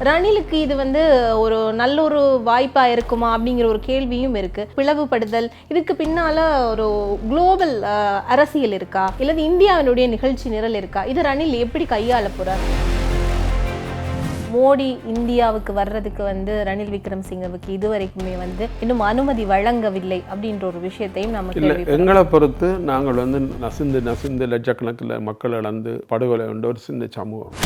ரணிலுக்கு இது வந்து ஒரு நல்ல ஒரு வாய்ப்பா இருக்குமா அப்படிங்கிற ஒரு கேள்வியும் இருக்கு. பிளவுபடுதல் இதுக்கு பின்னால ஒரு குளோபல் அரசியல் இருக்கா, இல்லது இந்தியாவினுடைய நிகழ்ச்சி நிரல் இருக்கா? இது ரணில் எப்படி கையாள போறார்? மோடி இந்தியாவுக்கு வர்றதுக்கு வந்து ரணில் விக்ரமசிங்கவுக்கு இதுவரைக்குமே வந்து இன்னும் அனுமதி வழங்கவில்லை அப்படின்ற ஒரு விஷயத்தையும் நமக்கு எங்களை பொறுத்து நாங்கள் வந்து நசிந்து லட்சக்கணக்கில் மக்கள் இழந்து படுகொலை கொண்ட ஒரு சின்ன சமூகம்.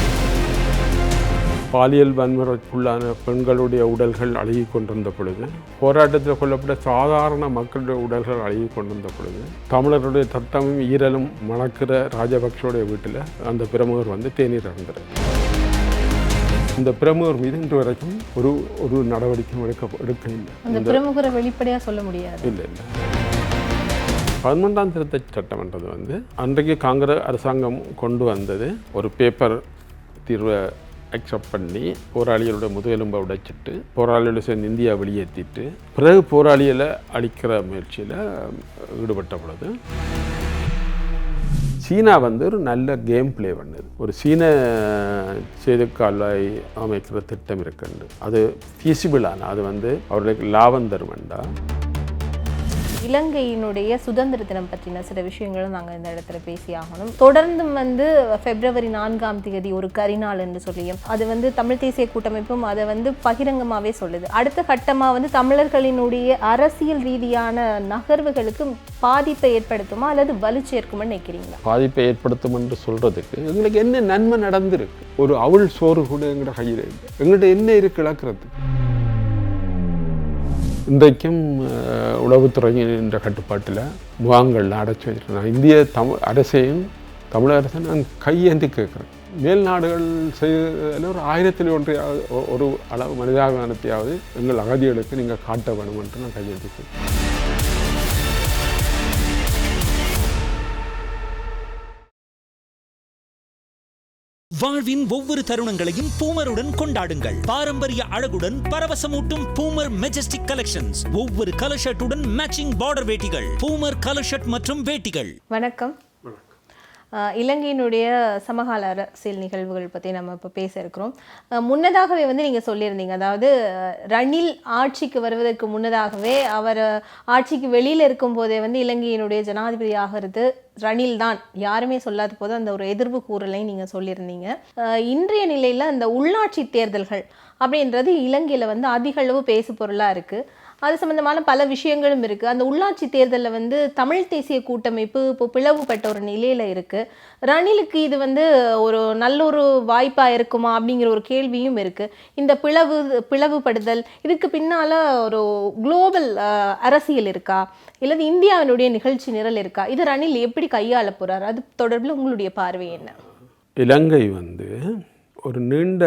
பாலியல் வன்முறைக்குள்ளான பெண்களுடைய உடல்கள் அழுகி கொண்டிருந்த பொழுது, போராட்டத்தில் கொல்லப்பட்ட சாதாரண மக்களுடைய உடல்கள் அழுகி கொண்டிருந்த பொழுது, தமிழர்களுடைய தத்தமும் ஈரலும் மணக்கிற ராஜபக்சோடைய வீட்டில் அந்த பிரமுகர் வந்து தேநீர் அருந்தார். இந்த பிரமுகர் மீது இன்று வரைக்கும் ஒரு நடவடிக்கையும் எடுக்க இல்லை. அந்த பிரமுகரை வெளிப்படையாக சொல்ல முடியாது. இல்லை 11ஆம் திருத்த சட்டம்ன்றது வந்து அன்றைக்கு காங்கிரஸ் அரசாங்கம் கொண்டு வந்தது. ஒரு பேப்பர் தீர்வை அக்செப்ட் பண்ணி போராளிகளோட முதுகெலும்பை உடைச்சிட்டு போராளிகளை சேர்ந்து இந்தியா வெளியேற்றிட்டு பிறகு போராளிகளை அழிக்கிற முயற்சியில் ஈடுபட்ட பொழுது சீனா வந்து ஒரு நல்ல கேம் பிளே பண்ணுது. ஒரு சீன செய்திக்காலாய் அமைக்கிற திட்டம் இருக்குண்டு, அது ஃபீஸிபிளான, அது வந்து அவர்களுக்கு லாபம் தரும் வேண்டாம். இலங்கையினுடைய சுதந்திர தினம் பற்றின சில விஷயங்களும் நாங்கள் இந்த இடத்துல பேசி ஆகணும். தொடர்ந்தும் வந்து February 4 ஒரு கரிநாள் என்று சொல்லியும் அது வந்து தமிழ் தேசிய கூட்டமைப்பும் அதை வந்து பகிரங்கமாகவே சொல்லுது. அடுத்த கட்டமாக வந்து தமிழர்களினுடைய அரசியல் ரீதியான நகர்வுகளுக்கு பாதிப்பை ஏற்படுத்துமா அல்லது வலு சேர்க்குமா நினைக்கிறீங்களா? பாதிப்பை ஏற்படுத்தும் என்று சொல்றதுக்கு எங்களுக்கு என்ன நன்மை நடந்திருக்கு? ஒரு அவள் சோறு கூட எங்கள்ட கையில் இல்லை. எங்கள்கிட்ட என்ன இருக்கு இழக்கிறதுக்கு? இன்றைக்கும் உளவுத்துறையின் கட்டுப்பாட்டில் முகாம்களில் அடைச்சி வச்சிருக்கேன். இந்திய அரசையும் தமிழக அரசையும் நான் கையேந்தி கேட்குறேன். மேல்நாடுகள் செய்ததில் ஒரு 1000 ஒரு அளவு மனிதாபிமானத்தையாவது எங்கள் அகதிகளுக்கு நீங்கள் காட்ட வேணும் என்று நான் கையேந்தி கேட்குறேன். வாழ்வின் ஒவ்வொரு தருணங்களையும் பூமருடன் கொண்டாடுங்கள். பாரம்பரிய அழகுடன் பரவசமூட்டும் பூமர் மெஜஸ்டிக் கலெக்ஷன்ஸ். ஒவ்வொரு கலர் ஷர்ட்டுடன் மேட்சிங் பார்டர் வேட்டிகள். பூமர் கலர் ஷர்ட் மற்றும் வேட்டிகள். வணக்கம். இலங்கையினுடைய சமகால அரசியல் நிகழ்வுகள் பற்றி நம்ம இப்போ பேச இருக்கிறோம். முன்னதாகவே வந்து நீங்கள் சொல்லியிருந்தீங்க, அதாவது ரணில் ஆட்சிக்கு வருவதற்கு முன்னதாகவே அவர் ஆட்சிக்கு வெளியில் இருக்கும்போதே வந்து இலங்கையினுடைய ஜனாதிபதி ஆகிறது ரணில் தான், யாருமே சொல்லாத போது அந்த ஒரு எதிர்ப்பு கூறலை நீங்கள் சொல்லியிருந்தீங்க. இன்றைய நிலையில் அந்த உள்ளாட்சி தேர்தல்கள் அப்படின்றது இலங்கையில் வந்து அதிக அளவு பேசு பொருளாக இருக்குது. அது சம்பந்தமான பல விஷயங்களும் இருக்குது. அந்த உள்ளாட்சி தேர்தலில் வந்து தமிழ் தேசிய கூட்டமைப்பு இப்போ பிளவுபட்ட ஒரு நிலையில் இருக்குது. ரணிலுக்கு இது வந்து ஒரு நல்ல ஒரு வாய்ப்பாக இருக்குமா அப்படிங்கிற ஒரு கேள்வியும் இருக்குது. இந்த பிளவுபடுதல் இதுக்கு பின்னால் ஒரு குளோபல் அரசியல் இருக்கா, இல்லது இந்தியாவினுடைய நிகழ்ச்சி நிரல் இருக்கா? இது ரணில் எப்படி கையாள போகிறார்? அது தொடர்பில் உங்களுடைய பார்வை என்ன? இலங்கை வந்து ஒரு நீண்ட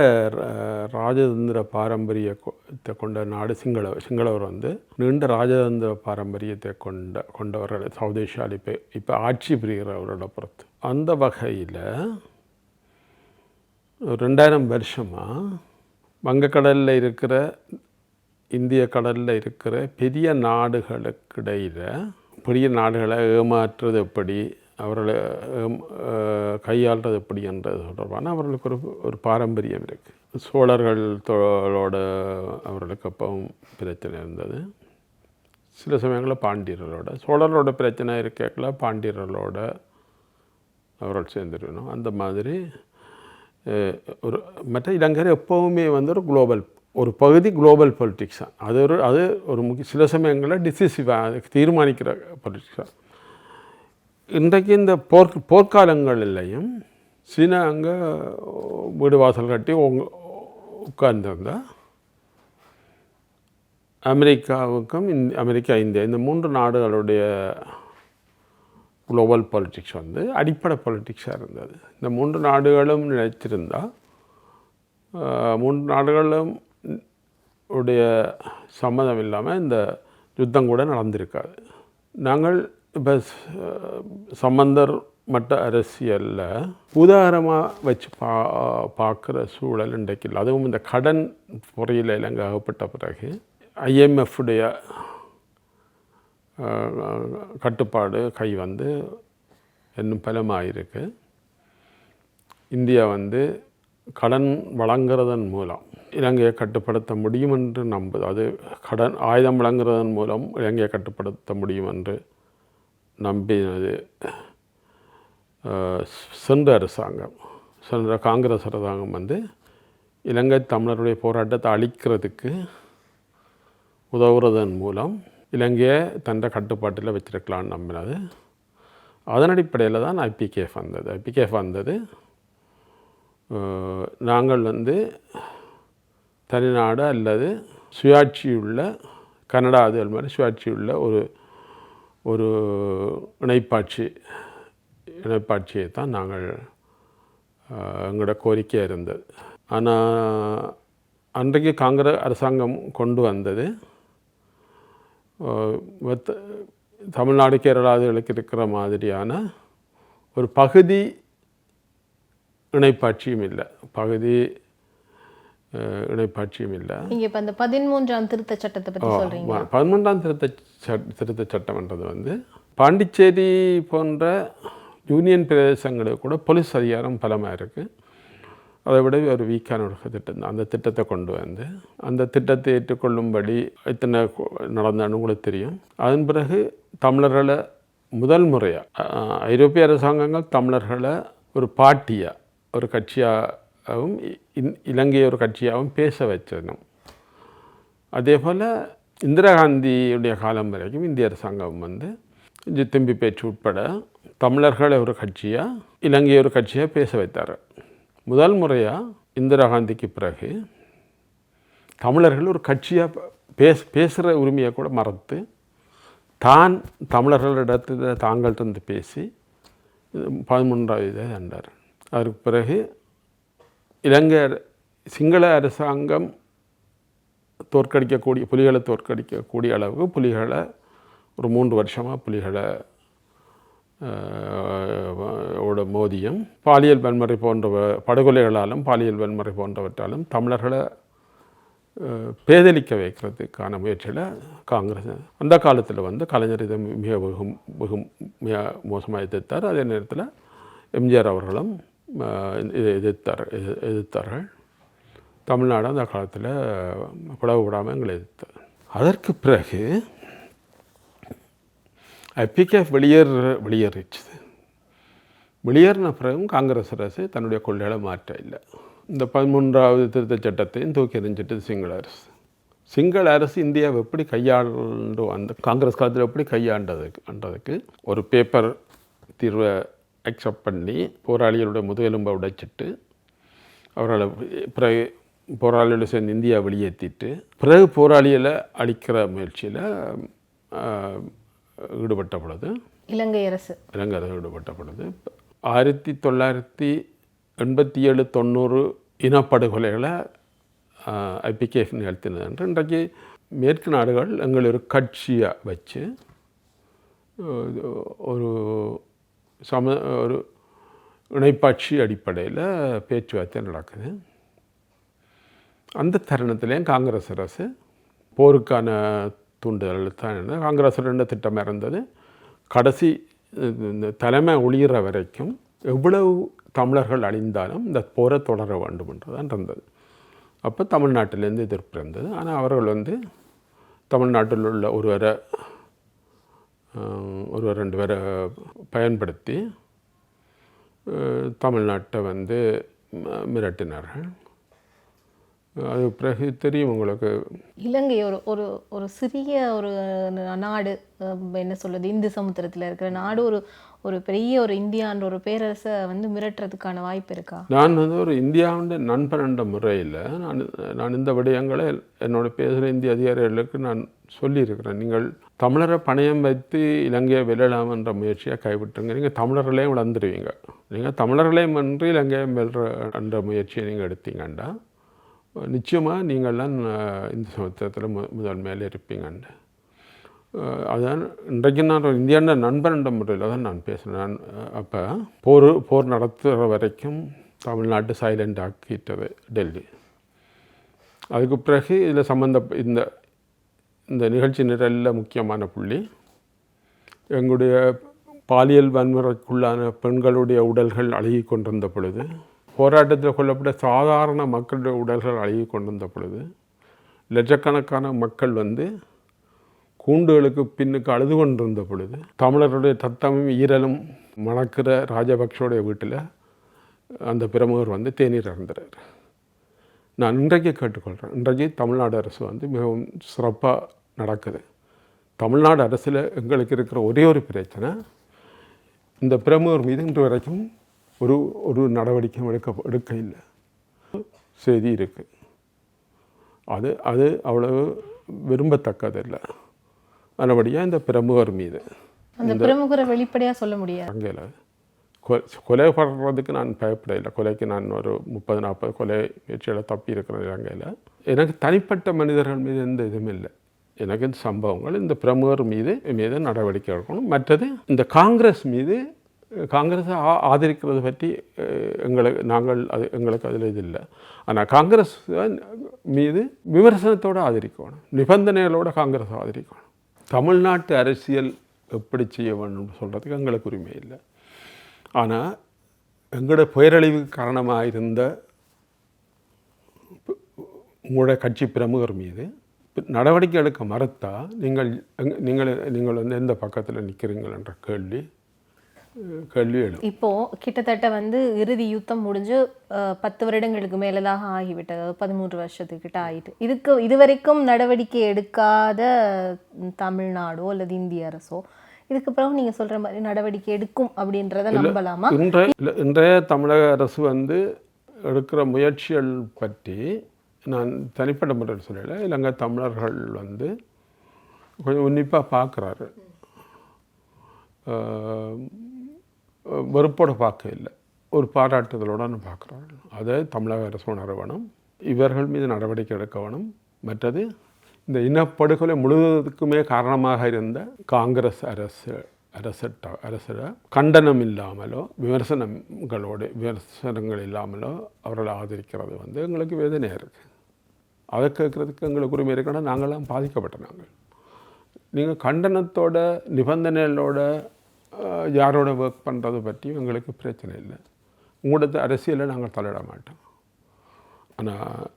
ராஜதந்திர பாரம்பரியத்தை கொண்ட நாடு. சிங்களவர் வந்து நீண்ட ராஜதந்திர பாரம்பரியத்தை கொண்டவர்கள் சவுத் ஏஷியாவில் இப்போ ஆட்சி புரிகிறவரோட பொறுத்து. அந்த வகையில் 2000 வருஷமாக வங்கக்கடலில் இருக்கிற இந்திய கடலில் இருக்கிற பெரிய நாடுகளுக்கிடையில் பெரிய நாடுகளை ஏமாற்றுறது எப்படி, அவர்களை கையாளுறது எப்படி என்றது தொடர்பான அவர்களுக்கு ஒரு பாரம்பரியம் இருக்குது. சோழர்களோட அவர்களுக்கு அப்பவும் பிரச்சனை இருந்தது. சில சமயங்களில் பாண்டியர்களோட, சோழர்களோட பிரச்சனை இருக்கல பாண்டியர்களோட அவர்கள் சேர்ந்துருக்கணும். அந்த மாதிரி ஒரு மற்ற இலங்கையில் எப்போவுமே வந்து ஒரு பகுதி குளோபல் பொலிட்டிக்ஸ் தான். அது ஒரு முக்கிய சில சமயங்களில் டிசிசிவாக தீர்மானிக்கிற பொலிட்டிக்ஸ். இன்றைக்கு இந்த போர்க்காலங்களிலையும் சீனா அங்கே வீடு வாசல் கட்டி உட்கார்ந்திருந்தா அமெரிக்காவுக்கும் அமெரிக்கா இந்தியா இந்த 3 நாடுகளுடைய குளோபல் பொலிட்டிக்ஸ் வந்து அடிப்படை பொலிட்டிக்ஸாக இருந்தது. இந்த 3 நாடுகளும் நினைச்சிருந்தால் 3 நாடுகளும் உடைய சம்மதம் இல்லாமல் இந்த யுத்தம் கூட நடந்திருக்காது. நாங்கள் இப்போ சம்பந்தர் மற்ற அரசியலில் உதாரணமாக வச்சு பார்க்குற சூழல் இன்றைக்கு இல்லை. அதுவும் இந்த கடன் பொறியில் இலங்கை அகப்பட்ட பிறகு IMF கட்டுப்பாடு கை வந்து இன்னும் பலமாயிருக்கு. இந்தியா வந்து கடன் வழங்குறதன் மூலம் இலங்கையை கட்டுப்படுத்த முடியும் என்று நம்புது. அது ஆயுதம் வழங்குறதன் மூலம் இலங்கையை கட்டுப்படுத்த முடியும் என்று நம்பினது சென்ற அரசாங்கம், சென்ற காங்கிரஸ் அரசாங்கம் வந்து இலங்கை தமிழருடைய போராட்டத்தை அழிக்கிறதுக்கு உதவுறதன் மூலம் இலங்கையை தன்னை கட்டுப்பாட்டில் வச்சிருக்கலான்னு நம்பினது. அதன் அடிப்படையில் தான் ஐபிகேஎஃப் வந்தது. ஐபிகேஎஃப் வந்தது நாங்கள் வந்து தனிநாடு அல்லது சுயாட்சியுள்ள கனடா அது மாதிரி சுயாட்சியுள்ள ஒரு இணைப்பாட்சியை தான் நாங்கள் எங்களோட கோரிக்கையாக இருந்தது. ஆனால் அன்றைக்கு காங்கிரஸ் அரசாங்கம் கொண்டு வந்தது தமிழ்நாடு கேரளாவுக்கு இருக்கிற மாதிரியான ஒரு பகுதி இணைப்பாட்சியும் இல்லை, இணைப்பாட்சியும் இல்லை. நீங்கள் இப்போ அந்த 13ஆம் திருத்த சட்டத்தை பற்றி சொல்கிறீங்க. 13ஆம் திருத்த சட்டம்ன்றது வந்து பாண்டிச்சேரி போன்ற யூனியன் பிரதேசங்களுக்கு கூட போலீஸ் அதிகாரம் பலமாக இருக்குது. அதை விட ஒரு வீக்கான ஒரு திட்டம் தான். அந்த திட்டத்தை கொண்டு வந்து அந்த திட்டத்தை ஏற்றுக்கொள்ளும்படி எத்தனை நடந்தாலும் கூட தெரியும். அதன் பிறகு தமிழர்களை முதல் முறையாக ஐரோப்பிய அரசாங்கங்கள் தமிழர்களை ஒரு பார்ட்டியாக ஒரு கட்சியாகவும் இலங்கையை ஒரு கட்சியாகவும் பேச வச்சணும். அதே போல் இந்திரா காந்தியுடைய காலம் வரைக்கும் இந்திய அரசாங்கம் வந்து ஜித்தம்பி பேச்சு உட்பட தமிழர்களை ஒரு கட்சியாக இலங்கையை ஒரு கட்சியாக பேச வைத்தார். முதல் முறையாக இந்திரா காந்திக்கு பிறகு தமிழர்கள் ஒரு கட்சியாக பேசுகிற உரிமையை கூட மறத்து தான் தமிழர்களிடத்தில் தாங்கள்கிட்ட பேசி 13ஆவது இதை கண்டார். அதற்கு பிறகு இலங்கை சிங்கள அரசாங்கம் புலிகளை தோற்கடிக்கக்கூடிய அளவுக்கு புலிகளை ஒரு 3 வருஷமாக புலிகளை மோதியும் பாலியல் வன்முறை போன்ற படுகொலைகளாலும் பாலியல் வன்முறை போன்றவற்றாலும் தமிழர்களை பேதலிக்க வைக்கிறதுக்கான முயற்சியில் காங்கிரஸ் அந்த காலத்தில் வந்து கலைஞர் இதை மிக மோசமாக எதிர்த்தார். அதே நேரத்தில் எம்ஜிஆர் அவர்களும் இதை எதிர்த்தார்கள். தமிழ்நாடு அந்த காலத்தில் பிளவுபடாமல் எங்களை எதிர்த்தார். அதற்கு பிறகு ஐபிகேஎஃப் வெளியேறிச்சு. வெளியேறின பிறகும் காங்கிரஸ் அரசு தன்னுடைய கொள்கைகளை மாற்ற இல்லை. இந்த 13ஆவது திருத்த சட்டத்தையும் தூக்கி எறிஞ்சிட்டு சிங்கள அரசு இந்தியாவை எப்படி கையாண்டு அந்த காங்கிரஸ் காலத்தில் எப்படி கையாண்டதுக்கு ஒரு பேப்பர் தீர்வை அக்செப்ட் பண்ணி போராளிகளுடைய முதுகெலும்பை உடைச்சிட்டு அவர்களை பிறகு போராளிகளை சேர்ந்து இந்தியா வெளியேற்றிட்டு பிறகு போராளிகளை அழிக்கிற முயற்சியில் ஈடுபட்ட பொழுது இலங்கை அரசு ஈடுபட்ட பொழுது 1987-90 இனப்படுகொலைகளை ஐபிகேஎஃப் நிகழ்த்தினது என்று இன்றைக்கு மேற்கு நாடுகள் எங்களை ஒரு கட்சியாக வச்சு ஒரு ஒரு இணைப்பாட்சி அடிப்படையில் பேச்சுவார்த்தை நடக்குது. அந்த தருணத்திலேயும் காங்கிரஸ் அரசு போருக்கான தூண்டுதல் தான் என்ன காங்கிரஸ் 2 திட்டம் இருந்தது. கடைசி இந்த தலைமை ஒளிகிற வரைக்கும் எவ்வளவு தமிழர்கள் அழிந்தாலும் இந்த போரை தொடர வேண்டும் என்றுதான் இருந்தது. அப்போ தமிழ்நாட்டிலேருந்து எதிர்ப்பு இருந்தது. ஆனால் அவர்கள் வந்து தமிழ்நாட்டில் உள்ள ஒருவரை 2 பேரை பயன்படுத்தி தமிழ்நாட்டை வந்து மிரட்டினார்கள். அது பிறகு தெரியும் உங்களுக்கு, இலங்கை ஒரு சிறிய ஒரு நாடு, என்ன சொல்கிறது, இந்து சமுத்திரத்தில் இருக்கிற நாடு ஒரு பெரிய ஒரு இந்தியான்ற ஒரு பேரரசை வந்து மிரட்டுறதுக்கான வாய்ப்பு இருக்கா? நான் வந்து ஒரு இந்தியாவுடைய நண்பன் என்ற முறையில் நான் இந்த விடயங்களை என்னோட பேசுகிற இந்திய அதிகாரிகளுக்கு நான் சொல்லியிருக்கிறேன். நீங்கள் தமிழரை பணயம் வைத்து இலங்கையை வெல்லலாம் என்ற முயற்சியை கைவிட்டுருங்க. நீங்கள் தமிழர்களையும் வளர்ந்துருவீங்க. நீங்கள் தமிழர்களையும் என்று இலங்கையை வெல்ற என்ற முயற்சியை நீங்கள் எடுத்தீங்கண்டா நிச்சயமாக நீங்கள்லாம் இந்த சமுத்திரத்தில் முதன்மையில் இருப்பீங்கண்டு. அதுதான் இன்றைக்கு நான் ஒரு இந்தியாண்ட நண்பன் என்ற முறையில் தான் நான் பேசுகிறேன். அப்போ போர் நடத்துகிற வரைக்கும் தமிழ்நாட்டு சைலண்ட் ஆக்கிட்டது டெல்லி. அதுக்கு பிறகு இதில் இந்த நிகழ்ச்சி நிரலில் முக்கியமான புள்ளி எங்களுடைய பாலியல் வன்முறைக்குள்ளான பெண்களுடைய உடல்கள் அழுகி கொண்டிருந்த பொழுது போராட்டத்தில் கொல்லப்பட்ட சாதாரண மக்களுடைய உடல்கள் அழுகி கொண்டிருந்த பொழுது லட்சக்கணக்கான மக்கள் வந்து கூண்டுகளுக்கு பின்னுக்கு அழுது கொண்டிருந்த பொழுது தமிழருடைய தத்தமும் ஈரலும் மணக்கிற ராஜபக்ஷோடைய வீட்டில் அந்த பிரமுகர் வந்து தேநீர் அருந்துறார். நான் இன்றைக்கு கேட்டுக்கொள்கிறேன், இன்றைக்கு தமிழ்நாடு அரசு வந்து மிகவும் சிறப்பாக நடக்குது. தமிழ்நாடு அரசில் எங்களுக்கு இருக்கிற ஒரே ஒரு பிரச்சனை, இந்த பிரமுகர் மீது இன்று வரைக்கும் ஒரு நடவடிக்கை எடுக்க இல்லை. செய்தி இருக்குது, அது அவ்வளவு விரும்பத்தக்கதில்லை. மறுபடியாக இந்த பிரமுகர் மீது அந்த பிரமுகரை வெளிப்படையாக சொல்ல முடியாது. அங்கே கொலை பண்ணுறதுக்கு நான் பயப்படலை. கொலைக்கு நான் ஒரு 30-40 கொலை முயற்சியில் தப்பி இருக்கிறேன் இலங்கையில். எனக்கு தனிப்பட்ட மனிதர்கள் மீது எந்த இதுவும் இல்லை. எனக்கு இந்த சம்பவங்கள் இந்த பிரமுகர் மீது நடவடிக்கை எடுக்கணும். மற்றது இந்த காங்கிரஸை ஆதரிக்கிறது பற்றி எங்களுக்கு அதில் இது இல்லை. ஆனால் காங்கிரஸ் மீது விமர்சனத்தோடு ஆதரிக்கணும், நிபந்தனைகளோடு காங்கிரஸை ஆதரிக்கணும். தமிழ்நாட்டு அரசியல் எப்படி செய்ய வேணும்னு சொல்கிறதுக்கு எங்களுக்கு உரிமை இல்லை. ஆனால் எங்களோட பேரழிவுக்கு காரணமாக இருந்த உங்களோட கட்சி பிரமுகர் மீது நடவடிக்கை எடுக்க மறுத்தா நீங்கள் வந்து எந்த பக்கத்தில் நிற்கிறீங்கள் என்ற கேள்வி எழும். இப்போது கிட்டத்தட்ட வந்து இறுதி யுத்தம் முடிஞ்சு 10 வருடங்களுக்கு மேலதாக ஆகிவிட்டது, 13 வருஷத்துக்கிட்ட ஆகிட்டு. இதுவரைக்கும் நடவடிக்கை எடுக்காத தமிழ்நாடோ அல்லது இந்திய அரசோ இதுக்கு பிறகு நீங்கள் சொல்கிற மாதிரி நடவடிக்கை எடுக்கும் அப்படின்றத நம்பலாமா? இன்றைய தமிழக அரசு வந்து எடுக்கிற முயற்சிகள் பற்றி நான் தனிப்பட்ட முறையில் சொல்லலை. இலங்கை தமிழர்கள் வந்து கொஞ்சம் உன்னிப்பாக பார்க்குறாரு, வெறுப்போடு பார்க்க இல்லை, ஒரு பாராட்டுதலோடு பார்க்குறாரு. அதை தமிழக அரசு உணர வேணும், இவர்கள் மீது நடவடிக்கை எடுக்க வேணும். மற்றது இந்த இனப்படுகொலை முழுவதுக்குமே காரணமாக இருந்த காங்கிரஸ் அரசு கண்டனம் இல்லாமலோ விமர்சனங்கள் இல்லாமலோ அவர்களை ஆதரிக்கிறது வந்து எங்களுக்கு வேதனையாக இருக்குது. அதை கேட்குறதுக்கு எங்களுக்கு உரிமை இருக்கணும். நாங்களாம் பாதிக்கப்பட்ட நீங்கள் கண்டனத்தோட நிபந்தனைகளோட யாரோட ஒர்க் பண்ணுறது பற்றி எங்களுக்கு பிரச்சனை இல்லை. உங்களோட அரசியலை நாங்கள் தலையிட மாட்டோம். ஆனால்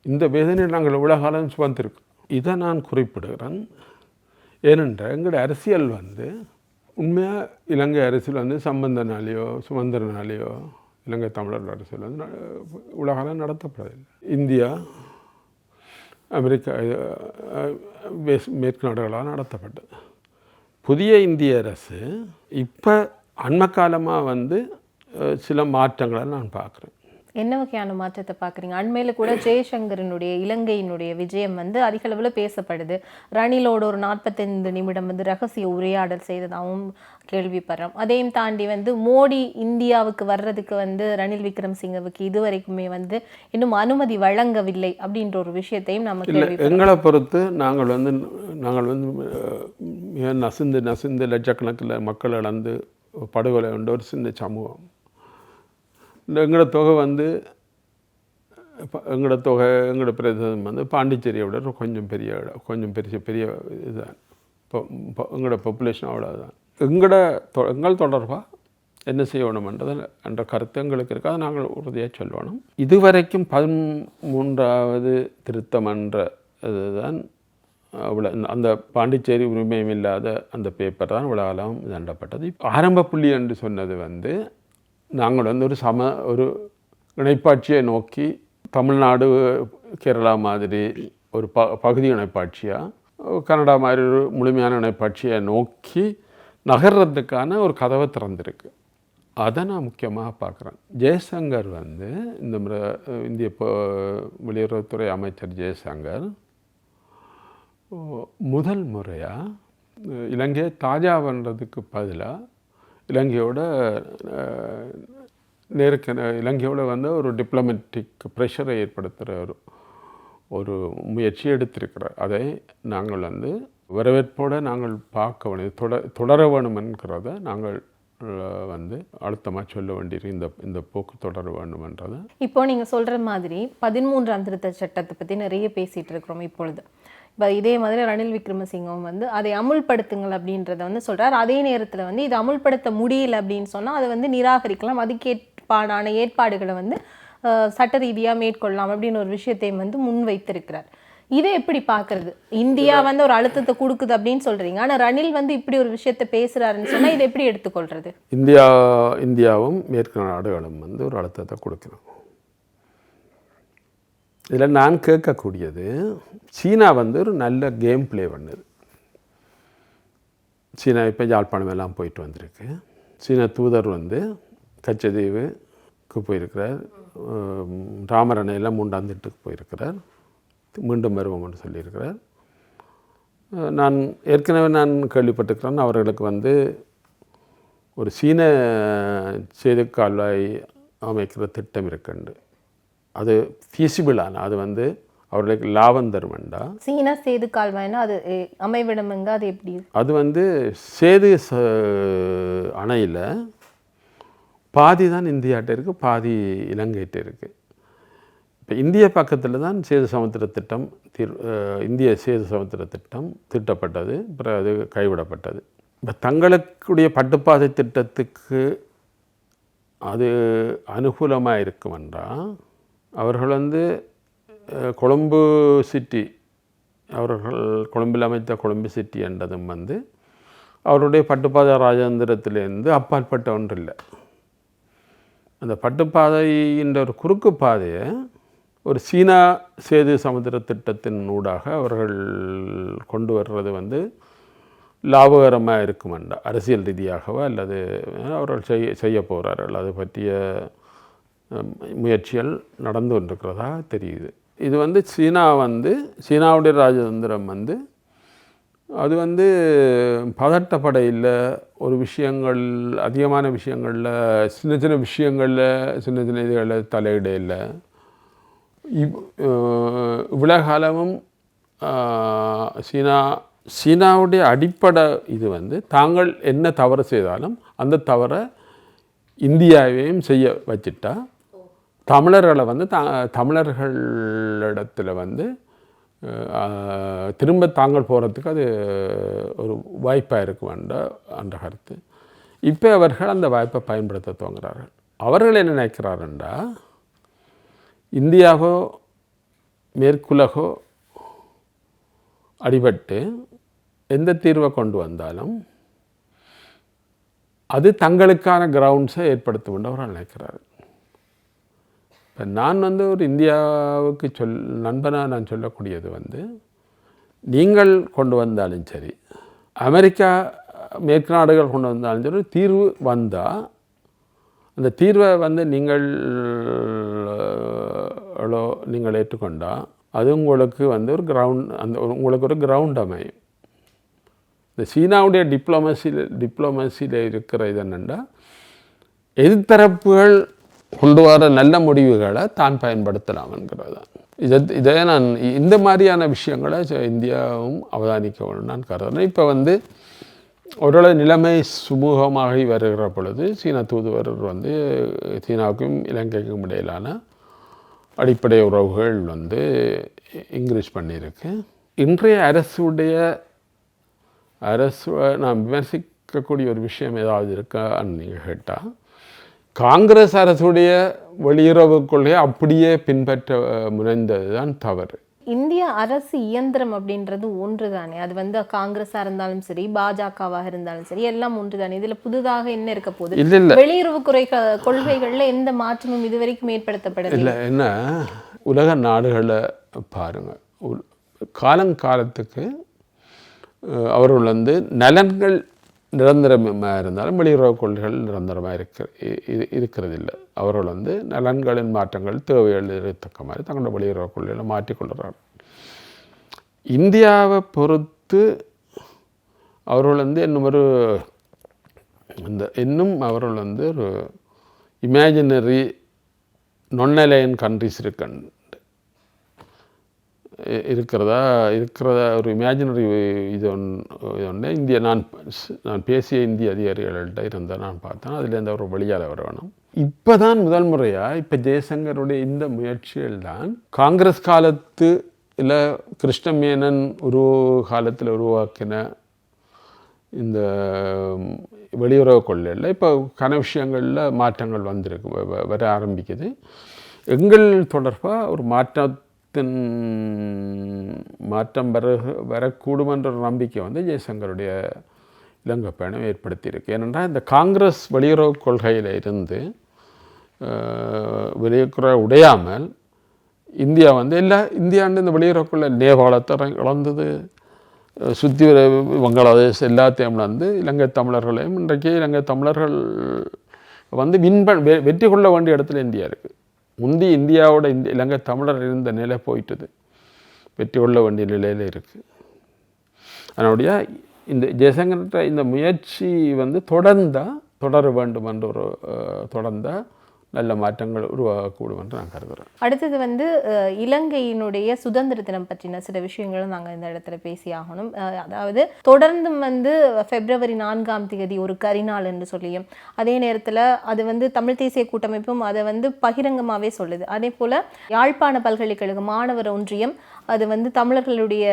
இந்த வேதனையை நாங்கள் எவ்வளோ காலம் சுமந்திருக்கோம். இதை நான் குறிப்பிடுகிறேன். ஏனென்றால் எங்களோட அரசியல் வந்து உண்மையாக இலங்கை அரசியல் வந்து சம்பந்தனாலேயோ சுமந்திரனாலேயோ இலங்கை தமிழர் அரசியல் வந்து இவ்வளோ காலம் நடத்தப்படவில்லை. இந்தியா, அமெரிக்கா, மேற்கு நாடுகளால் நடத்தப்பட்டது. புதிய இந்திய அரசு இப்போ அண்மக்காலமாக வந்து சில மாற்றங்களை நான் பார்க்குறேன். என்ன வகையான மாற்றத்தை பார்க்குறீங்க? அண்மையில் கூட ஜெயசங்கரனுடைய இலங்கையினுடைய விஜயம் வந்து அதிக அளவில் பேசப்படுது. ரணிலோட ஒரு 45 நிமிடம் வந்து ரகசிய உரையாடல் செய்ததாகவும் கேள்விப்படுறோம். அதையும் தாண்டி வந்து மோடி இந்தியாவுக்கு வர்றதுக்கு வந்து ரணில் விக்ரமசிங்கவுக்கு இதுவரைக்குமே வந்து இன்னும் அனுமதி வழங்கவில்லை அப்படின்ற ஒரு விஷயத்தையும் நம்ம கேள்விப்படுறோம். எங்களை பொறுத்து நாங்கள் வந்து நசிந்து லட்சக்கணக்கில் மக்கள் இழந்து படுகொலை கொண்ட ஒரு சின்ன சமூகம். எங்களோட தொகை வந்து எங்களோட பிரதேசம் வந்து பாண்டிச்சேரியை விட கொஞ்சம் பெரிய இதுதான். இப்போ எங்களோட பாப்புலேஷன் அவ்வளோதான். எங்கள் தொடர்பாக என்ன செய்யணுமென்ற கருத்து எங்களுக்கு இருக்குது. அதை நாங்கள் உறுதியாக சொல்லணும். இதுவரைக்கும் 13வது திருத்தம் என்ற இதுதான் அவ்வளோ அந்த பாண்டிச்சேரி உரிமையும் இல்லாத அந்த பேப்பர் தான் இவ்வளோ காலம் தண்டப்பட்டது. ஆரம்ப புள்ளி என்று சொன்னது வந்து நாங்கள் வந்து ஒரு இணைப்பாட்சியை நோக்கி தமிழ்நாடு கேரளா மாதிரி ஒரு பகுதி இணைப்பாட்சியாக, கனடா மாதிரி ஒரு முழுமையான இணைப்பாட்சியை நோக்கி நகர்றதுக்கான ஒரு கதவை திறந்திருக்கு. அதை நான் முக்கியமாக பார்க்குறேன். ஜெயசங்கர் வந்து இந்த இந்திய வெளியுறவுத்துறை அமைச்சர் ஜெயசங்கர் முதல் முறையாக இலங்கையை தாஜா பண்ணுறதுக்கு பதிலாக இலங்கையோட வந்து ஒரு டிப்ளமேட்டிக் ப்ரெஷரை ஏற்படுத்துகிற ஒரு முயற்சி எடுத்திருக்கிறார். அதை நாங்கள் வந்து வரவேற்போடு நாங்கள் பார்க்க வேண்டியது தொடர வேணும் என்கிறத நாங்கள் வந்து அழுத்தமாக சொல்ல வேண்டியிருக்கு. இந்த போக்கு தொடர வேண்டும்ன்றதை இப்போ நீங்கள் சொல்கிற மாதிரி 13ஆம் திருத்த சட்டத்தை பற்றி நிறைய பேசிகிட்டு இருக்கிறோம் இப்பொழுது. இப்போ இதே மாதிரி ரணில் விக்ரமசிங்கவும் வந்து அதை அமுல்படுத்துங்கள் அப்படின்றத வந்து சொல்கிறார். அதே நேரத்தில் வந்து இதை அமுல்படுத்த முடியல அப்படின்னு சொன்னால் அதை வந்து நிராகரிக்கலாம், அதுக்கு பாடான ஏற்பாடுகளை வந்து சட்ட ரீதியாக மேற்கொள்ளலாம் அப்படின்னு ஒரு விஷயத்தையும் வந்து முன் வைத்திருக்கிறார். இதை எப்படி பார்க்கறது? இந்தியா வந்து ஒரு அழுத்தத்தை கொடுக்குது அப்படின்னு சொல்றீங்க, ஆனால் ரணில் வந்து இப்படி ஒரு விஷயத்தை பேசுறாருன்னு சொன்னால் இதை எப்படி எடுத்துக்கொள்றது? இந்தியாவும் மேற்கு நாடுகளும் வந்து ஒரு அழுத்தத்தை கொடுக்கணும். இதில் நான் கேட்கக்கூடியது, சீனா வந்து ஒரு நல்ல கேம் பிளே பண்ணுது. சீனா இப்போ யாழ்ப்பாணம் எல்லாம் போயிட்டு வந்திருக்கு. சீன தூதர் வந்து கச்சதீவுக்கு போயிருக்கிறார், ராமரணையெல்லாம் 3ஆம் திட்டுக்கு போயிருக்கிறார், மீண்டும் வருவோம்னு சொல்லியிருக்கிறார். நான் கேள்விப்பட்டிருக்கிறேன், அவர்களுக்கு வந்து ஒரு சீன சேது கால்வாய் அமைக்கிற திட்டம் இருக்குண்டு. அது ஃபீஸிபிளான, அது வந்து அவர்களுக்கு லாபம் தருமெண்டா. சீனா சேது கால்வாய்னா அது அமைவிடமுங்க, அது எப்படி? அது வந்து சேது அணையில் பாதி தான் இந்தியாட்ட இருக்குது, பாதி இலங்கைகிட்ட இருக்குது. இப்போ இந்திய பக்கத்தில் தான் சேது சமுத்திர திட்டம் இந்திய சேது சமுத்திர திட்டம் திட்டப்பட்டது, அப்புறம் அது கைவிடப்பட்டது. இப்போ தங்களுக்குடைய பட்டுப்பாதை திட்டத்துக்கு அது அனுகூலமாக இருக்குமென்றால் அவர்கள் வந்து கொழும்பு சிட்டி, அவர்கள் கொழும்பில் அமைத்த கொழும்பு சிட்டி என்றதும் வந்து அவருடைய பட்டுப்பாதை ராஜேந்திரத்திலேருந்து அப்பாற்பட்ட ஒன்று இல்லை. அந்த பட்டுப்பாதைன்ற ஒரு குறுக்கு பாதையை ஒரு சீனா சேது சமுத்திர திட்டத்தின் ஊடாக அவர்கள் கொண்டு வர்றது வந்து லாபகரமாக இருக்குமெண்டா, அரசியல் ரீதியாகவோ அல்லது அவர்கள் செய்ய போகிறார்கள். அது பற்றிய முயற்சிகள் நடந்து கொண்டிருக்கிறதா தெரியுது. இது வந்து சீனாவுடைய ராஜதந்திரம் வந்து அது வந்து பதட்டப்பட இல்லை. ஒரு விஷயங்கள், அதிகமான விஷயங்களில், சின்ன சின்ன விஷயங்களில், சின்ன சின்ன இதுகளில் தலையிட இல்லை. இவ்வளோ காலமும் சீனாவுடைய அடிப்படை இது வந்து தாங்கள் என்ன தவறு செய்தாலும் அந்த தவறை இந்தியாவையும் செய்ய வச்சுட்டா தமிழர்களை வந்து தமிழர்களிடத்தில் வந்து திரும்ப தாங்கள் போகிறதுக்கு அது ஒரு வாய்ப்பாக இருக்கு என்ற கருத்து. இப்போ அவர்கள் அந்த வாய்ப்பை பயன்படுத்த துவங்குகிறார்கள். அவர்கள் என்ன நினைக்கிறாருண்டா, இந்தியாவோ மேற்குலகோ அடிபட்டு எந்த தீர்வை கொண்டு வந்தாலும் அது தங்களுக்கான கிரவுண்ட்ஸை ஏற்படுத்தும் என்று அவர்கள் நினைக்கிறார். இப்போ நான் வந்து ஒரு இந்தியாவுக்கு நண்பனாக நான் சொல்லக்கூடியது வந்து, நீங்கள் கொண்டு வந்தாலும் சரி, அமெரிக்கா மேற்கு நாடுகள் கொண்டு வந்தாலும் சரி, தீர்வு வந்தால் அந்த தீர்வை வந்து நீங்கள் ஏற்றுக்கொண்டால் அது உங்களுக்கு வந்து ஒரு உங்களுக்கு ஒரு கிரவுண்ட் அமையும். இந்த சீனாவுடைய டிப்ளமசியில் இருக்கிற இது என்னென்னா, எதிர்த்தரப்புகள் கொண்டு வர நல்ல முடிவுகளை தான் பயன்படுத்தலாம் என்கிறது தான். இதை நான் இந்த மாதிரியான விஷயங்களை இந்தியாவும் அவதானிக்க வேண்டும் நான் கருதுறேன். இப்போ வந்து ஓரளவு நிலைமை சுமூகமாகி வருகிற பொழுது சீனா தூதுவர் வந்து சீனாவுக்கும் இலங்கைக்கும் இடையிலான அடிப்படை உறவுகள் வந்து இன்க்ரீஸ் பண்ணியிருக்கு. இன்றைய அரசு நான் விமர்சிக்கக்கூடிய ஒரு விஷயம் ஏதாவது இருக்கான்னு நீங்கள் கேட்டால், காங்கிரஸ் அரசுடைய வெளியுறவு கொள்கையை அப்படியே பின்பற்ற முனைந்தது தான் தவறு. இந்திய அரசு இயந்திரம் அப்படின்றது ஒன்று தானே, அது வந்து காங்கிரஸாக இருந்தாலும் சரி, பாஜகவாக இருந்தாலும் சரி, எல்லாம் ஒன்று தானே. இதில் புதுதாக என்ன இருக்க போகுது? இல்லை, வெளியுறவு கொள்கைகளில் எந்த மாற்றமும் இதுவரைக்கும் ஏற்படுத்தப்படவில்லை. இல்லை, என்ன உலக நாடுகளை பாருங்கள், காலங்காலத்துக்கு அவர்கள் வந்து நலன்கள் நிரந்தரமாக இருந்தாலும் வெளியுறவு கொள்கைகள் நிரந்தரமாக இருக்கிறதில்லை. அவர்கள் வந்து நலன்களின் மாற்றங்கள் தேவைகள் இருக்கத்தக்க மாதிரி தங்களோட வெளியுறவு கொள்கைகளை மாற்றிக்கொள்கிறார்கள். இந்தியாவை பொறுத்து அவர்கள் வந்து இன்னும் அவர்கள் வந்து ஒரு இமேஜினரி non-aligned கண்ட்ரிஸ் இருக்கிறதா ஒரு இமேஜினரி இது ஒன்று இந்தியா. நான் பேசிய இந்திய அதிகாரிகள்கிட்ட இருந்தால் நான் பார்த்தேன், அதுலேருந்து அவர் வெளியால் வர வேணும். இப்போ தான் முதல் முறையாக இப்போ ஜெயசங்கருடைய இந்த முயற்சிகள் தான் காங்கிரஸ் காலத்து இல்லை கிருஷ்ணமேனன் காலத்தில் உருவாக்கின இந்த வெளியுறவு கொள்கையில் இப்போ கன விஷயங்களில் மாற்றங்கள் வந்திருக்கு, வர ஆரம்பிக்குது. எங்கள் தொடர்பாக ஒரு மாற்றம் வரக்கூடும் என்ற ஒரு நம்பிக்கை வந்து ஜெய்சங்கருடைய இலங்கை பயணம் ஏற்படுத்தியிருக்கு. ஏனென்றால் இந்த காங்கிரஸ் வெளியுறவு கொள்கையில் இருந்து வெளியுறவு உடையாமல் இந்தியா வந்து இந்தியாண்டு இந்த வெளியுறவு கொள்கை நேபாளத்தை இழந்தது, சுற்றி வங்காளதேஷ் எல்லாத்தையும் இழந்து இலங்கை தமிழர்களையும் இன்றைக்கு இலங்கை தமிழர்கள் வந்து வெற்றி கொள்ள வேண்டிய இடத்துல இந்தியா இருக்குது. முந்தி இந்தியாவோட இலங்கை தமிழர் இருந்த நிலை போயிட்டது, வெற்றி கொள்ள வேண்டிய நிலையில் இருக்குது. அதனுடைய இந்த ஜெய்சங்கர் இந்த முயற்சி வந்து தொடர வேண்டும் என்ற ஒரு தொடர்ந்தால் நல்ல மாற்றங்கள் உருவாகக்கூடும் என்று நான் கருதுகிறேன். அடுத்தது வந்து இலங்கையினுடைய சுதந்திர தினம் பற்றின சில விஷயங்களும் நாங்கள் இந்த இடத்துல பேசி ஆகணும். அதாவது தொடர்ந்தும் வந்து February 4 ஒரு கரிநாள் என்று சொல்லியும், அதே நேரத்தில் அது வந்து தமிழ் தேசிய கூட்டமைப்பும் அதை வந்து பகிரங்கமாகவே சொல்லுது. அதே போல் யாழ்ப்பாண பல்கலைக்கழக மாணவர் ஒன்றியம் அது வந்து தமிழர்களுடைய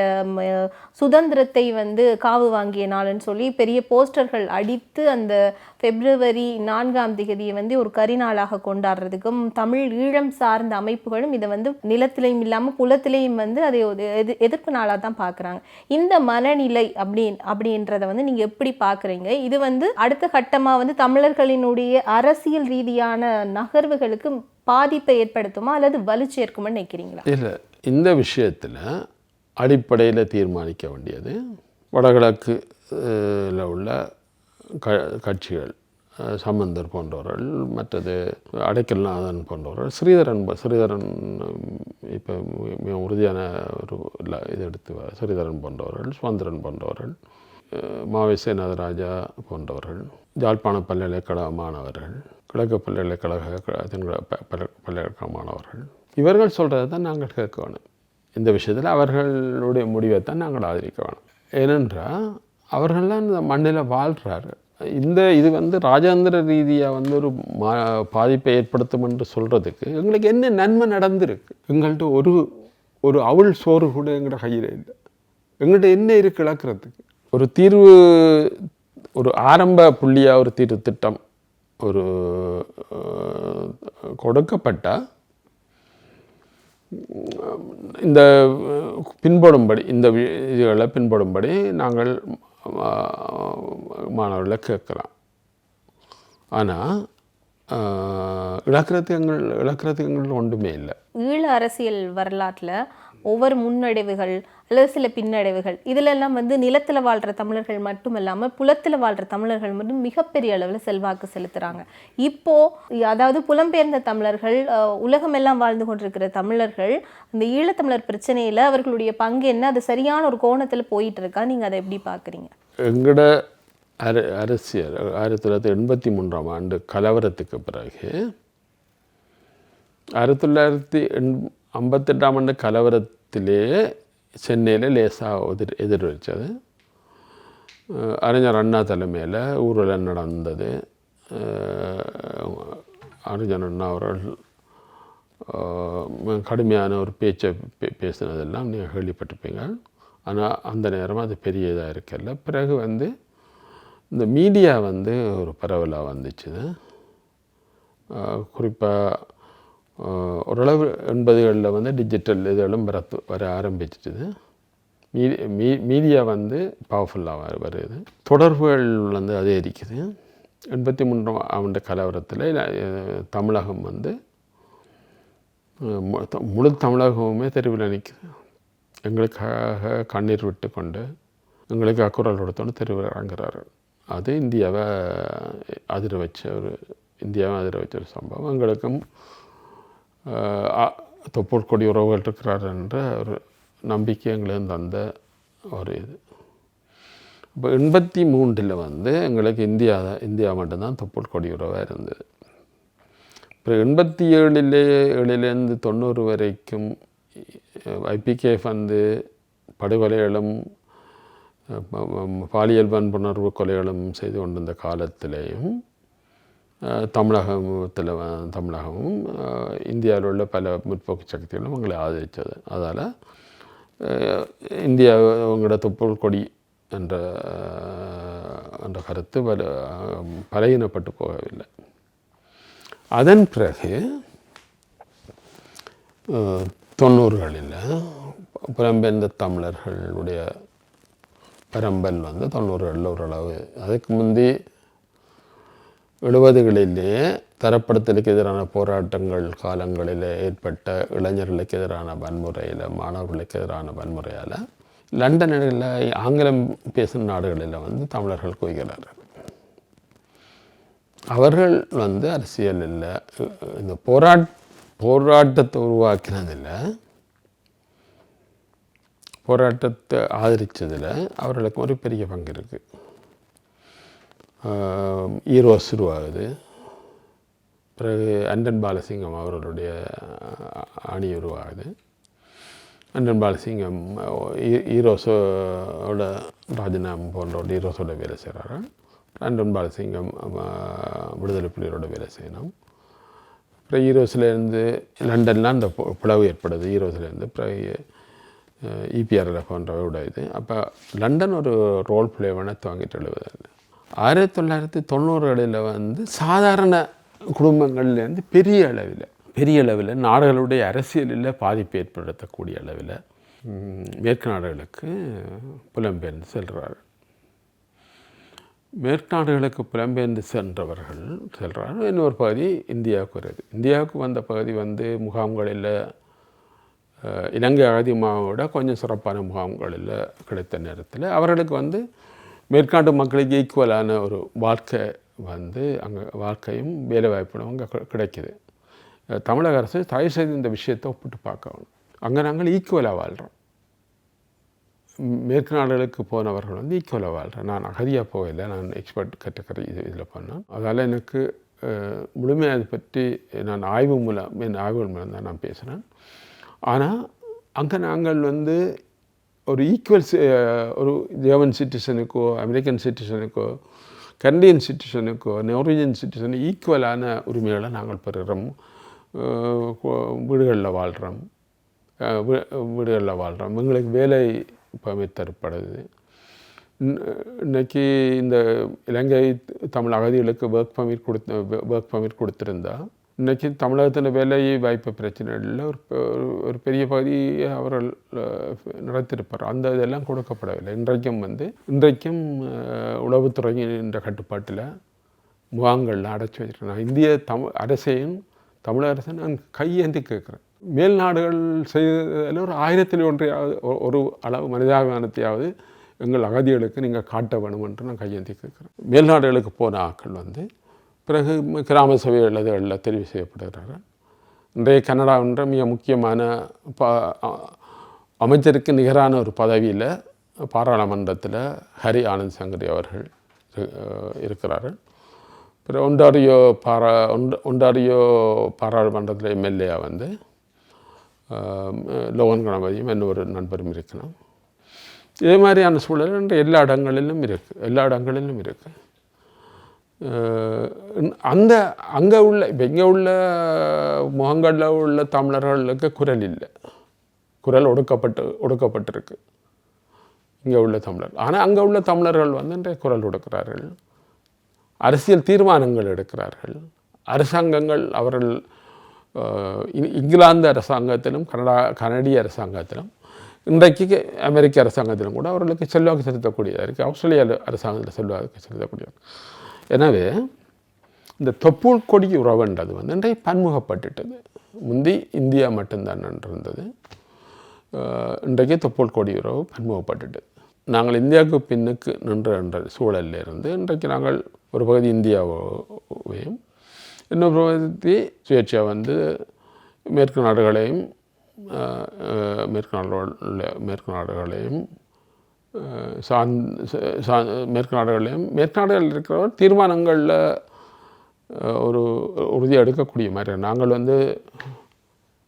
சுதந்திரத்தை வந்து காவு வாங்கிய நாள்னு சொல்லி பெரிய போஸ்டர்கள் அடித்து அந்த February 4 வந்து ஒரு கரிநாளாக கொண்டாடுறதுக்கும் தமிழ் ஈழம் சார்ந்த அமைப்புகளும் இதை வந்து நிலத்திலையும் இல்லாமல் புலத்திலையும் வந்து அதை எதிர்ப்பு நாளாக தான் பார்க்குறாங்க. இந்த மனநிலை அப்படின்றத வந்து நீங்கள் எப்படி பார்க்குறீங்க? இது வந்து அடுத்த கட்டமாக வந்து தமிழர்களினுடைய அரசியல் ரீதியான நகர்வுகளுக்கு பாதிப்பை ஏற்படுத்துமா அல்லது வலு சேர்க்குமா நினைக்கிறீங்களா? இல்லை, இந்த விஷயத்தில் அடிப்படையில் தீர்மானிக்க வேண்டியது வடகிழக்குல உள்ள கட்சிகள், சம்பந்தர் போன்றவர்கள், மற்றது அடைக்கல்நாதன் போன்றவர்கள், ஸ்ரீதரன் இப்போ மிக உறுதியான ஒரு இது எடுத்து ஸ்ரீதரன் போன்றவர்கள், சுமந்திரன் போன்றவர்கள், மாவேசே நாதராஜா போன்றவர்கள், யாழ்ப்பாண பல்கலைக்கழக மாணவர்கள், கிழக்கு பல்கலைக்கழக மாணவர்கள், இவர்கள் சொல்கிறத தான் நாங்கள் கேட்க வேணும். இந்த விஷயத்தில் அவர்களுடைய முடிவை தான் நாங்கள் ஆதரிக்க வேணும். ஏனென்றால் அவர்கள்லாம் இந்த மண்ணில் வாழ்கிறாரு. இது வந்து ராஜாந்திர ரீதியாக வந்து ஒரு பாதிப்பை ஏற்படுத்தும் என்று சொல்கிறதுக்கு எங்களுக்கு என்ன நன்மை நடந்திருக்கு? எங்கள்கிட்ட ஒரு அவள் சோறு கூட எங்கள்கிட்ட கையில் இல்லை. எங்கள்கிட்ட என்ன இருக்குது இழக்கிறதுக்கு? ஒரு தீர்வு, ஒரு ஆரம்ப புள்ளியாக ஒரு தீர்வு திட்டம் ஒரு கொடுக்கப்பட்டால் இந்த பின்படும்படி இந்த இதுகளை பின்படும்படி நாங்கள் மாணவர்களை கேட்கலாம். ஆனால் இழக்கிறதுக்கு எங்களுக்கு ஒன்றுமே இல்லை. ஈழ அரசியல் வரலாற்றில் ஒவ்வொரு முன்னடைவுகள் அல்லது சில பின்னடைவுகள் இதிலெல்லாம் வந்து நிலத்தில் வாழ்கிற தமிழர்கள் மட்டும் இல்லாமல் புலத்தில் வாழ்கிற தமிழர்கள் மட்டும் மிகப்பெரிய அளவில் செல்வாக்கு செலுத்துகிறாங்க. இப்போது அதாவது புலம்பெயர்ந்த தமிழர்கள், உலகமெல்லாம் வாழ்ந்து கொண்டிருக்கிற தமிழர்கள் இந்த ஈழத்தமிழர் பிரச்சனையில் அவர்களுடைய பங்கு என்ன, அது சரியான ஒரு கோணத்தில் போயிட்டு இருக்கா? நீங்கள் அதை எப்படி பார்க்குறீங்க? எங்களோட அரசியல் 1983 கலவரத்துக்கு பிறகு 1958 கலவரத்திலே சென்னையில் லேசாக எதிர்வச்சது. அறிஞர் அண்ணா தலைமையில் ஊர்வலம் நடந்தது. அறிஞர் அண்ணா அவர்கள் கடுமையான ஒரு பேச்சை பேசினதெல்லாம் நீங்கள் கேள்விப்பட்டிருப்பீங்க. ஆனால் அந்த நேரம் அது பெரிய இதாக இருக்கல. பிறகு வந்து இந்த மீடியா வந்து ஒரு பரவலாக வந்துச்சு. குறிப்பாக ஓரளவு 80களில் வந்து டிஜிட்டல் இதெல்லாம் வர ஆரம்பிச்சிட்டுது. மீடியா வந்து பவர்ஃபுல்லாக வருது, தொடர்புகள் வந்து அதிகரிக்குது. 83 கலவரத்தில் தமிழகம் வந்து முழு தமிழகமுமே தெருவில் நிற்குது. எங்களுக்காக கண்ணீர் விட்டு கொண்டு எங்களுக்கு அக்குரல் கொடுத்தோன்னு தெருவில் இறங்குறாரு. அது இந்தியாவை அதிர வச்ச ஒரு சம்பவம். எங்களுக்கும் தொப்புள் கொடி உறவுகள் இருக்கிறார் என்ற ஒரு நம்பிக்கை எங்களுக்கு தந்த ஒரு இது. இப்போ 83 வந்து எங்களுக்கு இந்தியா மட்டும்தான் தொப்புள் கொடி உறவாக இருந்தது. இப்போ 87லேருந்து 90 வரைக்கும் IPKF வந்து படுகொலைகளும் பாலியல் வன்புணர்வு கொலைகளும் செய்து கொண்டிருந்த காலத்திலேயும் தமிழகமும் இந்தியாவில் உள்ள பல முற்போக்கு சக்திகளும் எங்களை ஆதரித்தது. அதால் இந்தியா உங்களோட தொப்புள் கொடி என்ற என்ற கருத்து பலகீனப்பட்டு போகவில்லை. அதன் பிறகு 90களில் புலம்பெயர்ந்த தமிழர்களுடைய பரம்பல் 90களில் ஓரளவு, அதுக்கு முந்தி 70களிலே தரப்படுத்தலுக்கு எதிரான போராட்டங்கள் காலங்களில் ஏற்பட்ட இளைஞர்களுக்கு எதிரான வன்முறையில், மாணவர்களுக்கு எதிரான வன்முறையால் லண்டனில் ஆங்கிலம் பேசும் நாடுகளில் தமிழர்கள் குவிக்கிறார்கள். அவர்கள் அரசியலில் இந்த போராட்டத்தை உருவாக்கினதில், போராட்டத்தை ஆதரித்ததில் அவர்களுக்கு ஒரு பெரிய பங்கு இருக்குது. ஈரோஸ் உருவாகுது. பிறகு அண்டன் பாலசிங்கம் அவர்களுடைய அணி உருவாகுது. அண்டன் பாலசிங்கம் ஈரோஸோட ராஜினாமா போன்ற ஈரோஸோட வேலை செய்கிறாரு. அண்டன் பாலசிங்கம் விடுதலை புலிகளோட வேலை செய்யணும். அப்புறம் ஈரோஸ்லேருந்து லண்டன்லாம் அந்த பிளவு ஏற்படுது. ஈரோஸ்லேருந்து பிறகு இபிஆர்எல் போன்றவோட இது. அப்போ லண்டன் ஒரு ரோல் பிளேவான துவங்கிட்டு எழுபது. 1990களில் சாதாரண குடும்பங்கள்லேருந்து பெரிய அளவில் நாடுகளுடைய அரசியலில் பாதிப்பு ஏற்படுத்தக்கூடிய அளவில் மேற்கு நாடுகளுக்கு புலம்பெயர்ந்து செல்கிறார்கள். மேற்கு நாடுகளுக்கு புலம்பெயர்ந்து செல்கிறார்கள். இன்னொரு பகுதி இந்தியாவுக்கு வருது. இந்தியாவுக்கு வந்த பகுதி முகாம்களில் இலங்கை அகதி முகாமோட கொஞ்சம் சிறப்பான முகாம்களில் கிடைத்த நேரத்தில் அவர்களுக்கு மேற்காண்டு மக்களுக்கு ஈக்குவலான ஒரு வாழ்க்கை அங்கே வாழ்க்கையும் வேலைவாய்ப்பும் அங்கே கிடைக்கிது. தமிழக அரசு தயவு செய்து இந்த விஷயத்தை ஒப்பிட்டு பார்க்கணும். அங்கே நாங்கள் ஈக்குவலாக வாழ்கிறோம். மேற்கு நாடுகளுக்கு போனவர்கள் ஈக்குவலாக வாழ்கிறேன். நான் அகதியாக போகலை, நான் எக்ஸ்பர்ட் கேட்டகரி இதில் பண்ணேன். அதால் எனக்கு முழுமையாக அதை பற்றி நான் ஆய்வுகள் மூலம் தான் நான் பேசுகிறேன். ஆனால் அங்கே நாங்கள் ஒரு ஈக்குவல், ஒரு ஜெர்மன் சிட்டிசனுக்கோ அமெரிக்கன் சிட்டிசனுக்கோ கனடியன் சிட்டிசனுக்கோ நார்வேஜியன் சிட்டிசனுக்கு ஈக்குவலான உரிமைகளை நாங்கள் பெறுகிறோம். வீடுகளில் வாழ்கிறோம். எங்களுக்கு வேலை பர்மிட் தரப்படுது. இன்றைக்கி இந்த இலங்கை தமிழ் அகதிகளுக்கு ஒர்க் பர்மிட் கொடுத்துருந்தா இன்றைக்கி தமிழகத்தில் வேலை வாய்ப்பு பிரச்சனைகளில் ஒரு பெரிய பகுதியை அவர்கள் நடத்திருப்பார். அந்த இதெல்லாம் கொடுக்கப்படவில்லை. இன்றைக்கும் உளவுத்துறையின் கட்டுப்பாட்டில் முகாம்களில் அடைச்சி வச்சுருக்கேன். இந்திய அரசையும் தமிழக அரசை நான் கையேந்தி கேட்குறேன். மேல்நாடுகள் செய்ததில் ஒரு 1001 ஒரு அளவு மனிதாபிமானத்தையாவது எங்கள் அகதிகளுக்கு நீங்கள் காட்ட வேணும் என்று நான் கையேந்தி கேட்குறேன். மேல்நாடுகளுக்கு போன ஆட்கள் பிறகு கிராம சபைகளில் தெரிவு செய்யப்படுகிறார்கள். இன்றைய கனடா என்ற மிக முக்கியமான அமைச்சருக்கு நிகரான ஒரு பதவியில் பாராளுமன்றத்தில் ஹரி ஆனந்த் சங்கரி அவர்கள் இருக்கிறார்கள். பிறகு ஒன்டாரியோ பாராளுமன்றத்தில் எம்எல்ஏ லோகன் கணபதியும் இன்னொரு நண்பரும் இருக்கணும். இதே மாதிரியான சூழல் எல்லா இடங்களிலும் இருக்குது. அங்கே உள்ள இப்போ இங்கே உள்ள முகங்களில் உள்ள தமிழர்களுக்கு குரல் இல்லை. குரல் ஒடுக்கப்பட்டிருக்கு இங்கே உள்ள தமிழர். ஆனால் அங்கே உள்ள தமிழர்கள் இன்றைய குரல் கொடுக்கிறார்கள். அரசியல் தீர்மானங்கள் எடுக்கிறார்கள். அரசாங்கங்கள் அவர்கள் இங்கிலாந்து அரசாங்கத்திலும் கனடிய அரசாங்கத்திலும் இன்றைக்கு அமெரிக்க அரசாங்கத்திலும் கூட அவர்களுக்கு செல்வாக்கு செலுத்தக்கூடியதாக இருக்குது. ஆஸ்திரேலியா அரசாங்கத்தில் செல்வாக்கு செலுத்தக்கூடியது. எனவே இந்த தொப்புள் கொடி உறவுன்றது இன்றைய பன்முகப்பட்டுட்டது. முந்தி இந்தியா மட்டும்தான் இருந்தது. இன்றைக்கு தொப்புள் கொடி உறவு பன்முகப்பட்டுட்டது. நாங்கள் இந்தியாவுக்கு பின்னுக்கு நின்ற சூழலில் இருந்து இன்றைக்கு நாங்கள் ஒரு பகுதி இந்தியாவையும் இன்னொரு பகுதி சுயேட்சையாக மேற்கு நாடுகளையும் மேற்கு நாடுகளையும் இருக்கிறவர் தீர்மானங்களில் ஒரு உறுதியாக எடுக்கக்கூடிய மாதிரி. நாங்கள்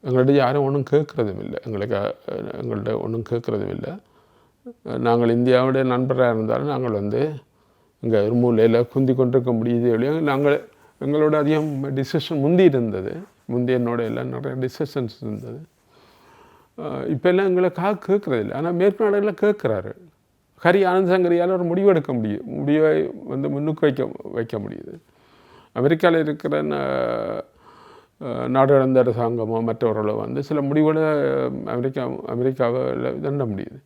எங்கள்கிட்ட யாரும் ஒன்றும் கேட்குறதும் இல்லை. எங்கள்கிட்ட ஒன்றும் கேட்குறதும் இல்லை. நாங்கள் இந்தியாவுடைய நண்பராக இருந்தாலும் நாங்கள் இங்கே ஒரு மூலையில் குந்தி கொண்டிருக்க முடியுது இல்லையா. எங்களோட அதிகம் டிசிஷன் இருந்தது. என்னோட எல்லாம் நிறைய டிசிஷன்ஸ் இருந்தது. இப்போ எல்லாம் எங்களை கேட்குறதில்லை. ஆனால் மேற்கு நாடுகளில் கேட்குறாரு. ஹரி ஆனந்த் சங்கரியால் ஒரு முடிவெடுக்க முடியும், முடிவை வந்து முன்னுக்கு வைக்க முடியுது. அமெரிக்காவில் இருக்கிற நாடாளுமன்ற அரசாங்கமோ மற்றவர்களோ வந்து சில முடிவுகளை அமெரிக்காவில் தண்ட முடியுது.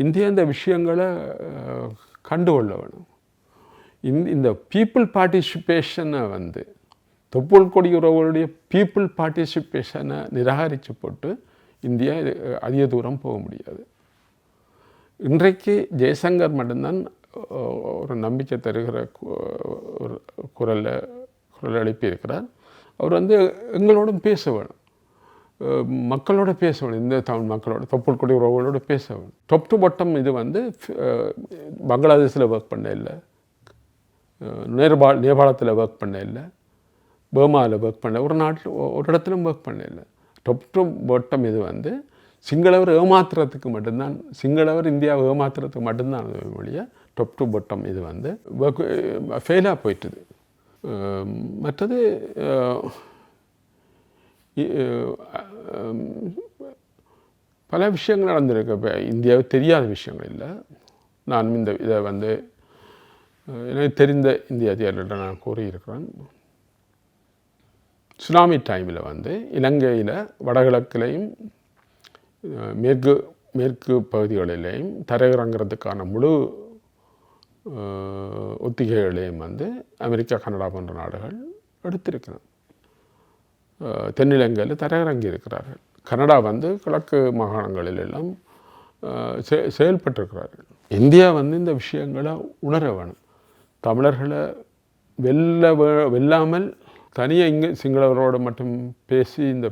இந்தியா இந்த விஷயங்களை கண்டுகொள்ள வேணும். இந்த பீப்புள் பார்ட்டிசிபேஷனை வந்து தொப்புள் கொடி உறவுகளுடைய பீப்புள் பார்ட்டிசிபேஷனை நிராகரித்து போட்டு இந்தியா அதிக தூரம் போக முடியாது. இன்றைக்கு ஜெய்சங்கர் மட்டும்தான் ஒரு நம்பிக்கை தருகிற ஒரு குரல் எழுப்பியிருக்கிறார். அவர் வந்து எங்களோடும் பேச வேணும், மக்களோட பேச வேணும், இந்த தமிழ் மக்களோட தொப்புள் கொடி உறவுகளோட பேச வேணும். டாப் டு பாட்டம் இது வந்து பங்களாதேஷில் ஒர்க் பண்ண இல்லை, நேபாளத்தில் ஒர்க் பண்ண இல்லை, பர்மாவில் ஒர்க் பண்ண, ஒரு நாட்டில் ஒரு இடத்துலையும் ஒர்க் பண்ண இல்லை. டாப் டு பாட்டம் இது வந்து சிங்களவர் ஏமாத்துறதுக்கு மட்டும்தான், சிங்களவர் இந்தியாவை ஏமாத்துறதுக்கு மட்டும்தான் மொழிய டாப் டு பாட்டம் இது வந்து ஃபெயிலாக போயிட்டுது. மற்றது பல விஷயங்கள் நடந்திருக்கு. இப்போ இந்தியாவுக்கு தெரியாத விஷயங்கள் இல்லை. நான் இதை வந்து எனக்கு தெரிந்த இந்திய அதிகாரிகளிடம் நான் கூறியிருக்கிறேன். சுனாமி டைமில் வந்து இலங்கையில் வடகிழக்கிலையும் மேற்கு பகுதிகளிலேயும் தரையிறங்கிறதுக்கான முழு ஒத்திகைகளையும் வந்து அமெரிக்கா, கனடா போன்ற நாடுகள் எடுத்திருக்கிறார். தென்னிலங்கையில் தரையிறங்கி இருக்கிறார்கள். கனடா வந்து கிழக்கு மாகாணங்களில் எல்லாம் செயல்பட்டிருக்கிறார்கள். இந்தியா வந்து இந்த விஷயங்களை உணர வேணும். தமிழர்களை வெல்லாமல் தனியாக இங்கே சிங்களவரோடு மட்டும் பேசி இந்த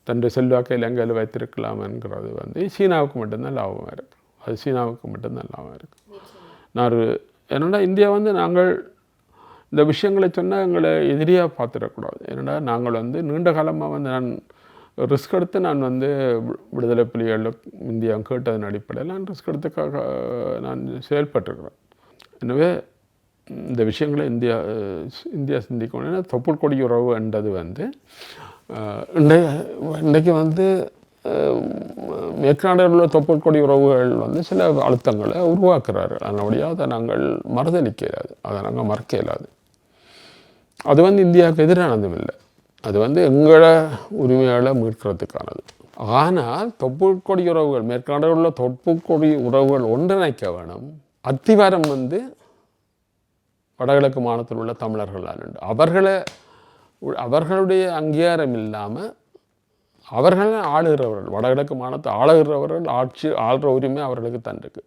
தன்னுடைய செல்வாக்கை இலங்கையில் வைத்திருக்கலாம் என்கிறது வந்து சீனாவுக்கு மட்டும்தான் லாபமாக இருக்குது. அது சீனாவுக்கு மட்டும்தான் லாபம் இருக்குது. என்னென்னா இந்தியா வந்து நாங்கள் இந்த விஷயங்களை சொன்னால் எங்களை எதிரியாக பார்த்துடக்கூடாது. ஏன்னா நாங்கள் வந்து நீண்ட காலமாக வந்து நான் ரிஸ்க் எடுத்து நான் வந்து விடுதலை புலிகளில் இந்தியா கேட்டதன் அடிப்படையில் நான் ரிஸ்க் எடுத்துக்காக நான் செயல்பட்டிருக்கிறேன். எனவே இந்த விஷயங்களை இந்தியா சிந்திக்கணும். ஏன்னா தொப்புள் கொடி உறவு என்றது வந்து இன்றைக்கு வந்து மேற்காண்டில் உள்ள தொப்புள் கொடி உறவுகள் வந்து சில அழுத்தங்களை உருவாக்குறார்கள். அதனுடைய அதை நாங்கள் மறுதளிக்க இயலாது, அதை நாங்கள் மறக்க இயலாது. அது வந்து இந்தியாவுக்கு எதிரானதும் இல்லை, அது வந்து எங்களை உரிமைகளை மீட்கிறதுக்கானது. ஆனால் தொப்புள் கொடி உறவுகள், மேற்காண்டில் உள்ள தொப்புள் கொடி உறவுகள் ஒன்றிணைக்க வேணும். அத்திவாரம் வந்து வடகிழக்கு மாநிலத்தில் உள்ள தமிழர்களால் அவர்களுடைய அங்கீகாரம் இல்லாமல் அவர்கள் ஆளுகிறவர்கள், வடகிழக்கு மாநிலத்தை ஆளுகிறவர்கள் ஆள்ற உரிமை அவர்களுக்கு தண்டிருக்கு,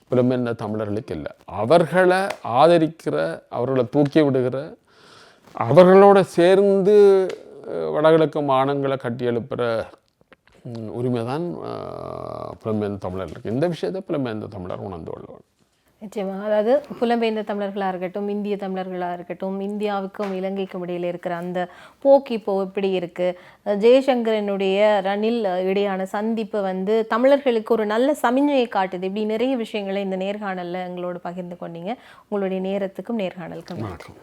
புலம்பெயர்ந்த தமிழர்களுக்கு இல்லை. அவர்களை ஆதரிக்கிற, அவர்களை தூக்கி விடுகிற, அவர்களோட சேர்ந்து வடகிழக்கு மாநிலங்களை கட்டியெழுப்புகிற உரிமை தான் புலம்பெயர்ந்த தமிழர்களுக்கு. இந்த விஷயத்தை புலம்பெயர்ந்த தமிழர் உணர்ந்து கொள்வார். நிச்சயமாக. அதாவது புலம்பெயர்ந்த தமிழர்களாக இருக்கட்டும், இந்திய தமிழர்களாக இருக்கட்டும், இந்தியாவுக்கும் இலங்கைக்கும் இடையில் இருக்கிற அந்த போக்கு இப்போ எப்படி இருக்குது, ஜெயசங்கரனுடைய ரணில் இடையான சந்திப்பு வந்து தமிழர்களுக்கு ஒரு நல்ல சமிஞ்சையை காட்டுது. இப்படி நிறைய விஷயங்களை இந்த நேர்காணலில் எங்களோடு பகிர்ந்து கொண்டீங்க. உங்களுடைய நேரத்துக்கும் நேர்காணலுக்கும் வணக்கம்.